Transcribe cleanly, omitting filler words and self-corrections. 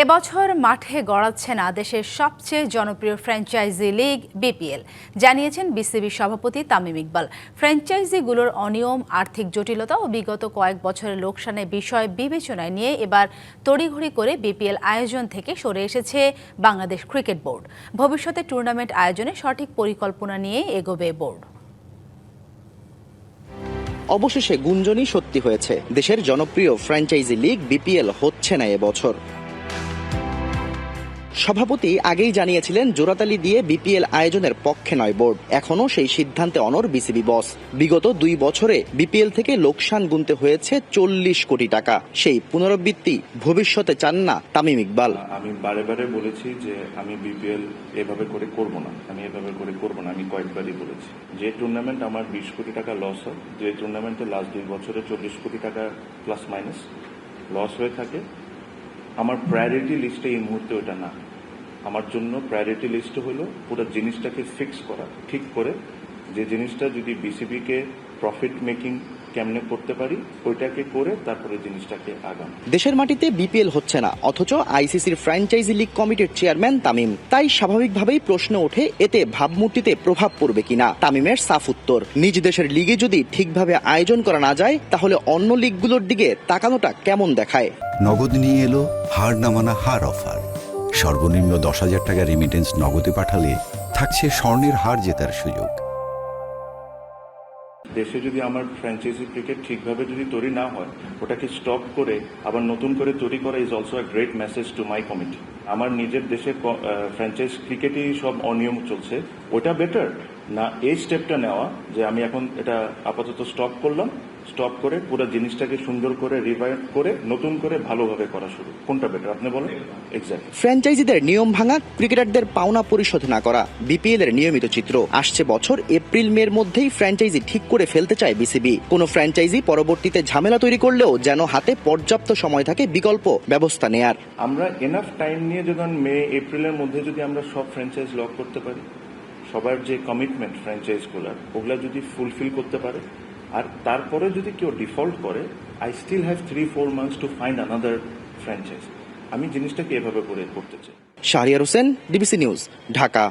এবছর মাঠে গড়াচ্ছে না দেশের সবচেয়ে জনপ্রিয় ফ্র্যাঞ্চাইজি লিগ বিপিএল, জানিয়েছেন বিসিবি সভাপতি তামিম ইকবাল। ফ্র্যাঞ্চাইজিগুলোর অনিয়ম, আর্থিক জটিলতা ও বিগত কয়েক বছরের লোকসানের বিষয় বিবেচনায় নিয়ে এবার তড়িঘড়ি করে বিপিএল আয়োজন থেকে সরে এসেছে বাংলাদেশ ক্রিকেট বোর্ড। ভবিষ্যতে টুর্নামেন্ট আয়োজনে সঠিক পরিকল্পনা নিয়ে এগোবে বোর্ড। অবশেষে গুঞ্জনই সত্যি হয়েছে, দেশের জনপ্রিয় ফ্র্যাঞ্চাইজি লিগ বিপিএল হচ্ছে না এবছর। সভাপতি আগেই জানিয়েছিলেন জোড়াতালি দিয়ে বিপিএল আয়োজনের পক্ষে নয় বোর্ড। এখনও সেই সিদ্ধান্তে অনড় বিসিবি বস। বিগত 2 বছরে বিপিএল থেকে লোকসান গুনতে হয়েছে 40 কোটি টাকা। সেই পুনরাবৃত্তি ভবিষ্যতে চান না তামিম ইকবাল। আমি বারে বারে বলেছি যে আমি বিপিএল এভাবে করে করব না, আমি কয়েকবারই বলেছি। যে টুর্নামেন্ট আমার 20 কোটি টাকা লস হয়, যে টুর্নামেন্টে লাস্ট 2 বছরে 40 কোটি টাকা প্লাস মাইনাস লস হয়ে থাকে, আমার প্রায়োরিটি লিস্টে এই মুহূর্তে ওটা না। আমার জন্য প্রায়োরিটি লিস্ট হলো পুরো জিনিসটাকে ফিক্স করা, ঠিক করে যে জিনিসটা যদি বিসিবিকে প্রফিট মেকিং কেমনে করতে পারি ওইটাকে করে তারপরে জিনিসটাকে আগাম। দেশের মাটিতে বিপিএল হচ্ছে না, অথচ আইসিসির ফ্র্যাঞ্চাইজি লিগ কমিটির চেয়ারম্যান তামিম। তাই স্বাভাবিকভাবেই প্রশ্ন ওঠে, এতে ভাবমূর্তিতে প্রভাব পড়বে কিনা। তামিমের সাফ উত্তর, নিজ দেশের লিগে যদি ঠিকভাবে আয়োজন করা না যায় তাহলে অন্য লিগগুলোর দিকে তাকানোটা কেমন দেখায়। নগদ নিয়ে এলো হার না মানা হার অফার। সর্বনিম্ন 10,000 টাকা রেমিটেন্স নগদে পাঠালে থাকছে স্বর্ণের হার জেতার সুযোগ। দেশে যদি আমার ফ্র্যাঞ্চাইজি ক্রিকেট ঠিকভাবে যদি তৈরি না হয়, ওটাকে স্টপ করে আবার নতুন করে তৈরি করা is also a great message to my committee. আমার নিজের দেশে ফ্র্যাঞ্চাইজ ক্রিকেটই সব অনিয়ম চলছে, ওটা বেটার না এই স্টেপটা নেওয়া যে আমি এখন এটা আপাতত স্টপ করলাম, স্টপ করে পুরো জিনিসটাকে সুন্দর করে রিভাইভ করে নতুন করে ভালোভাবে করা শুরু, কোনটা বেটার আপনি বলেন? এক্স্যাক্টলি। ফ্র্যাঞ্চাইজিদের নিয়ম ভাঙা, ক্রিকেটারদের পাওনা পরিশোধ না করা বিপিএল এর নিয়মিত চিত্র। আসছে বছর এপ্রিল মের মধ্যেই ফ্র্যাঞ্চাইজি ঠিক করে ফেলতে চায় বিসিবি। কোন ফ্র্যাঞ্চাইজি পরবর্তীতে ঝামেলা তৈরি করলেও যেন হাতে পর্যাপ্ত সময় থাকে বিকল্প ব্যবস্থা নেয়ার। আমরা এনাফ টাইম নিয়ে যখন মে এপ্রিলের মধ্যে যদি আমরা সব ফ্র্যাঞ্চাইজ লক করতে পারি, সবার যে কমিটমেন্ট ফ্র্যাঞ্চাইজগুলোর ওগুলা যদি ফুলফিল করতে পারে, আর তারপরে যদি কেউ ডিফল্ট করে, I still have 3-4 months to find another franchise. আমি জিনিসটাকে এভাবে করে করতে চাই। Shahriar Hossain, DBC news, Dhaka.